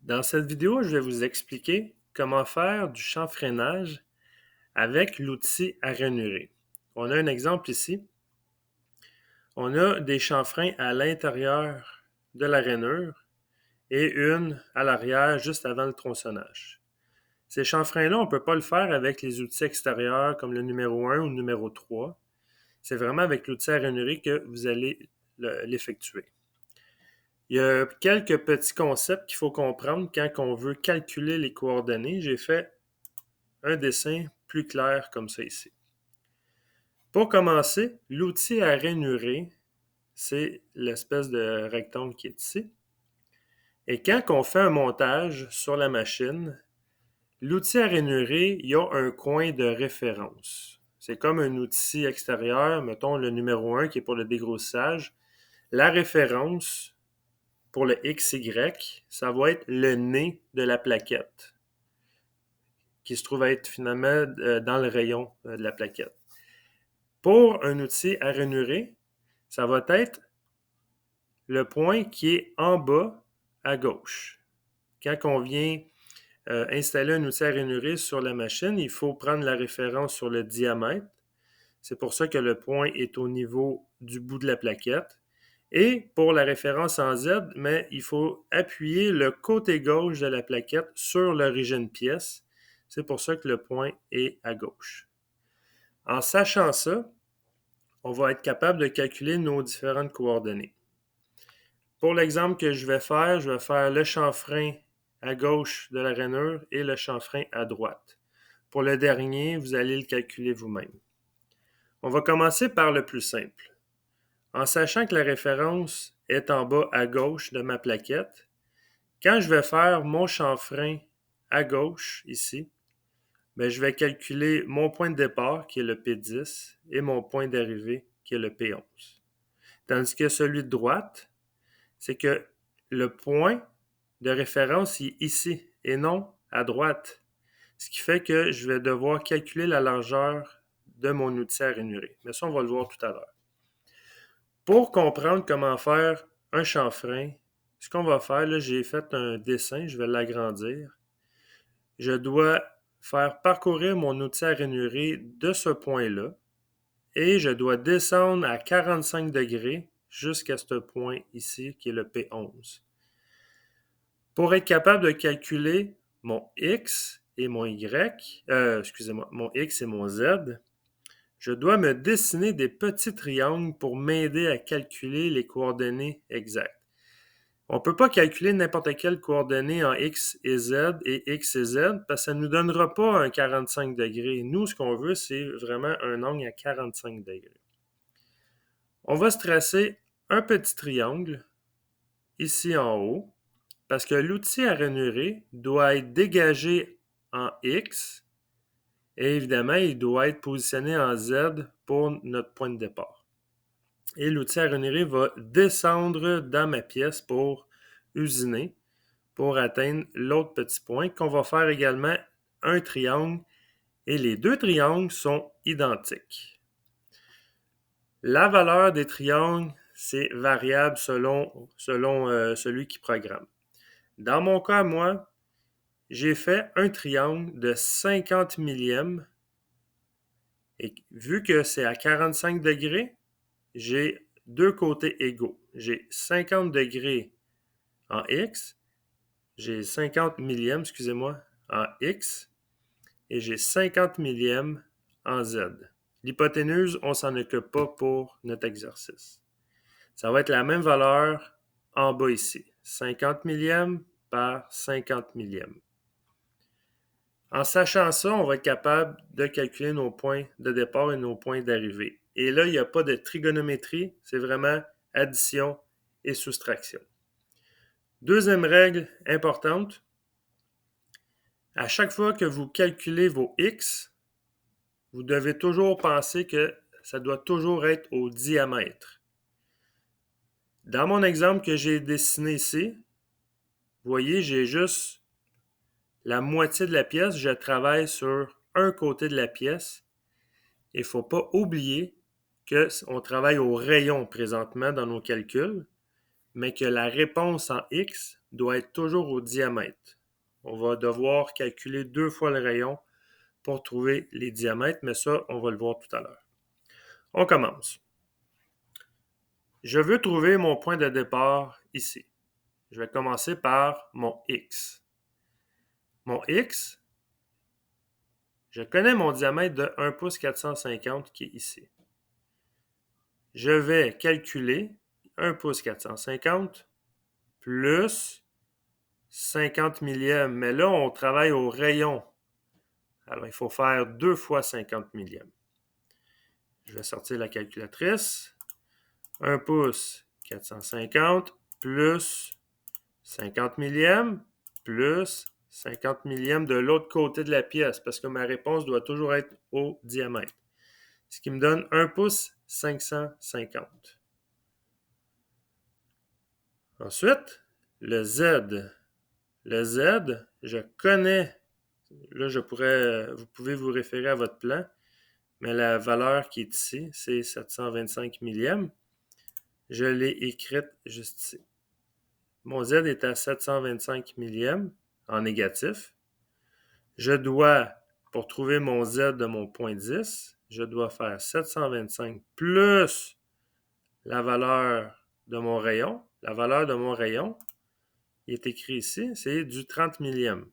Dans cette vidéo, je vais vous expliquer comment faire du chanfreinage avec l'outil à ranurer. On a un exemple ici. On a des chanfreins à l'intérieur de la rainure et une à l'arrière juste avant le tronçonnage. Ces chanfreins-là, on ne peut pas le faire avec les outils extérieurs comme le numéro 1 ou le numéro 3. C'est vraiment avec l'outil à rainurer que vous allez l'effectuer. Il y a quelques petits concepts qu'il faut comprendre quand on veut calculer les coordonnées. J'ai fait un dessin plus clair comme ça ici. Pour commencer, l'outil à rainurer, c'est l'espèce de rectangle qui est ici. Et quand on fait un montage sur la machine, l'outil à rainurer, il y a un coin de référence. C'est comme un outil extérieur, mettons le numéro 1 qui est pour le dégrossissage. La référence pour le XY, ça va être le nez de la plaquette, qui se trouve être finalement dans le rayon de la plaquette. Pour un outil à rainurer, ça va être le point qui est en bas à gauche. Quand on vient installer un outil à rainurer sur la machine, il faut prendre la référence sur le diamètre. C'est pour ça que le point est au niveau du bout de la plaquette. Et pour la référence en Z, mais il faut appuyer le côté gauche de la plaquette sur l'origine pièce. C'est pour ça que le point est à gauche. En sachant ça, on va être capable de calculer nos différentes coordonnées. Pour l'exemple que je vais faire le chanfrein à gauche de la rainure et le chanfrein à droite. Pour le dernier, vous allez le calculer vous-même. On va commencer par le plus simple. En sachant que la référence est en bas à gauche de ma plaquette, quand je vais faire mon chanfrein à gauche, ici, bien, je vais calculer mon point de départ, qui est le P10, et mon point d'arrivée, qui est le P11. Tandis que celui de droite, c'est que le point de référence est ici, et non à droite. Ce qui fait que je vais devoir calculer la largeur de mon outil à rainurer. Mais ça, on va le voir tout à l'heure. Pour comprendre comment faire un chanfrein, ce qu'on va faire, là, j'ai fait un dessin, je vais l'agrandir. Je dois faire parcourir mon outil à rainurer de ce point-là et je dois descendre à 45 degrés jusqu'à ce point ici qui est le P11. Pour être capable de calculer mon X et mon Y, mon X et mon Z, je dois me dessiner des petits triangles pour m'aider à calculer les coordonnées exactes. On ne peut pas calculer n'importe quelle coordonnée en X et Z parce que ça ne nous donnera pas un 45 degrés. Nous, ce qu'on veut, c'est vraiment un angle à 45 degrés. On va se tracer un petit triangle ici en haut parce que l'outil à rainurer doit être dégagé en X et évidemment, il doit être positionné en Z pour notre point de départ. Et l'outil à rainurer va descendre dans ma pièce pour usiner, pour atteindre l'autre petit point, qu'on va faire également un triangle. Et les deux triangles sont identiques. La valeur des triangles, c'est variable selon celui qui programme. Dans mon cas, moi, j'ai fait un triangle de 50 millièmes. Et vu que c'est à 45 degrés, j'ai deux côtés égaux. J'ai 50 degrés en X, j'ai 50 millièmes, excusez-moi, en X, et j'ai 50 millièmes en Z. L'hypoténuse, on ne s'en occupe pas pour notre exercice. Ça va être la même valeur en bas ici. 50 millièmes par 50 millièmes. En sachant ça, on va être capable de calculer nos points de départ et nos points d'arrivée. Et là, il n'y a pas de trigonométrie, c'est vraiment addition et soustraction. Deuxième règle importante, à chaque fois que vous calculez vos X, vous devez toujours penser que ça doit toujours être au diamètre. Dans mon exemple que j'ai dessiné ici, vous voyez, j'ai juste la moitié de la pièce. Je travaille sur un côté de la pièce. Il ne faut pas oublier qu'on travaille au rayon présentement dans nos calculs. mais que la réponse en X doit être toujours au diamètre. On va devoir calculer 2 fois le rayon pour trouver les diamètres, mais ça, on va le voir tout à l'heure. On commence. Je veux trouver mon point de départ ici. Je vais commencer par mon X. Mon X, je connais mon diamètre de 1 pouce 450 qui est ici. Je vais calculer 1 pouce 450 plus 50 millièmes. Mais là, on travaille au rayon. Alors, il faut faire 2 fois 50 millièmes. Je vais sortir la calculatrice. 1 pouce 450 plus 50 millièmes plus 50 millièmes de l'autre côté de la pièce parce que ma réponse doit toujours être au diamètre. Ce qui me donne 1 pouce 550. Ensuite, le Z. Le Z, je connais. Là, vous pouvez vous référer à votre plan, mais la valeur qui est ici, c'est 725 millièmes. Je l'ai écrite juste ici. Mon Z est à 725 millièmes en négatif. Je dois, pour trouver mon Z de mon point 10, je dois faire 725 plus la valeur de mon rayon. La valeur de mon rayon, il est écrit ici, c'est du 30 millième.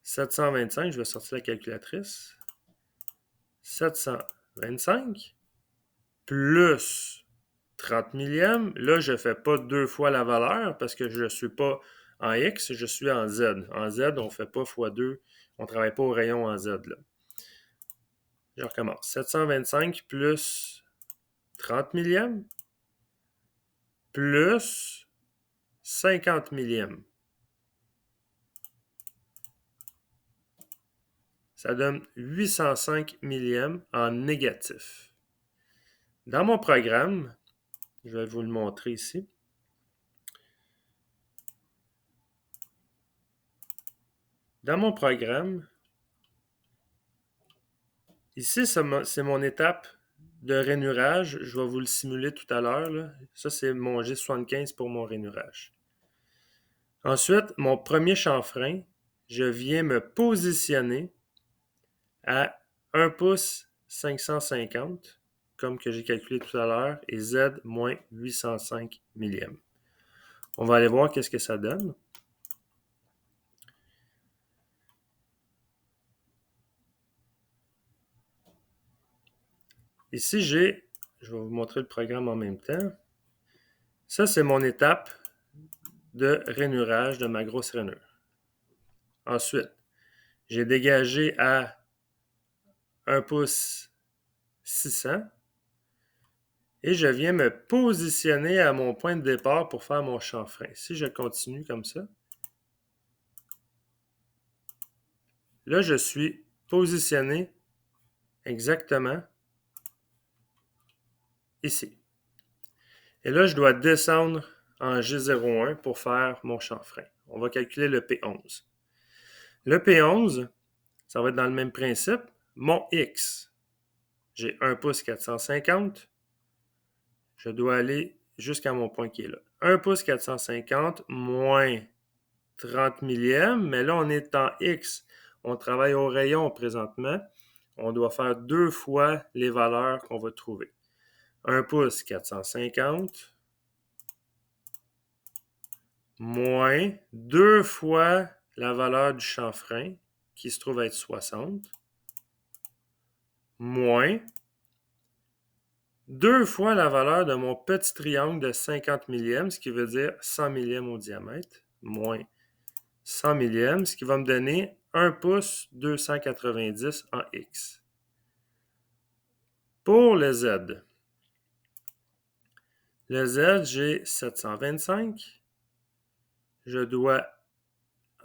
725, je vais sortir la calculatrice. 725 plus 30 millièmes. Là, je ne fais pas 2 fois la valeur parce que je ne suis pas en X, je suis en Z. En Z, on ne fait pas x2. On ne travaille pas au rayon en Z. Là. Je recommence. 725 plus 30 millièmes plus 50 millièmes. Ça donne 805 millièmes en négatif. Dans mon programme, je vais vous le montrer ici. Dans mon programme, ici, c'est mon étape de rainurage. Je vais vous le simuler tout à l'heure. Ça, c'est mon G75 pour mon rainurage. Ensuite, mon premier chanfrein, je viens me positionner à 1 pouce 550, comme que j'ai calculé tout à l'heure, et Z moins 805 millièmes. On va aller voir qu'est-ce que ça donne. Ici, je vais vous montrer le programme en même temps. Ça, c'est mon étape de rainurage de ma grosse rainure. Ensuite, j'ai dégagé à 1 pouce 600 et je viens me positionner à mon point de départ pour faire mon chanfrein. Si je continue comme ça, là, je suis positionné exactement ici. Et là, je dois descendre en G01 pour faire mon chanfrein. On va calculer le P11. Le P11, ça va être dans le même principe. Mon X, j'ai 1 pouce 450. Je dois aller jusqu'à mon point qui est là. 1 pouce 450 moins 30 millièmes, mais là, on est en X. On travaille au rayon présentement. On doit faire 2 fois les valeurs qu'on va trouver. 1 pouce 450 moins 2 fois la valeur du chanfrein, qui se trouve être 60, moins 2 fois la valeur de mon petit triangle de 50 millièmes, ce qui veut dire 100 millièmes au diamètre, moins 100 millièmes, ce qui va me donner 1 pouce 290 en X. Pour le Z, j'ai 725. Je dois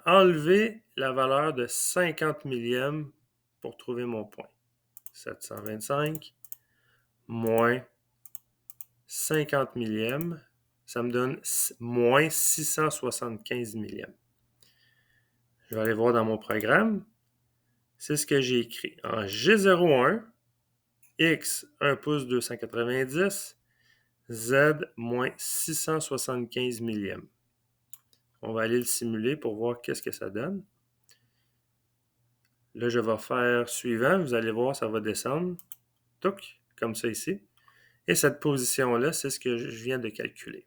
enlever la valeur de 50 millièmes pour trouver mon point. 725 moins 50 millièmes, ça me donne moins 675 millièmes. Je vais aller voir dans mon programme. C'est ce que j'ai écrit. En G01, X 1 pouce 290, Z moins 675 millièmes. On va aller le simuler pour voir qu'est-ce que ça donne. Là, je vais faire suivant. Vous allez voir, ça va descendre. Touc, comme ça ici. Et cette position-là, c'est ce que je viens de calculer.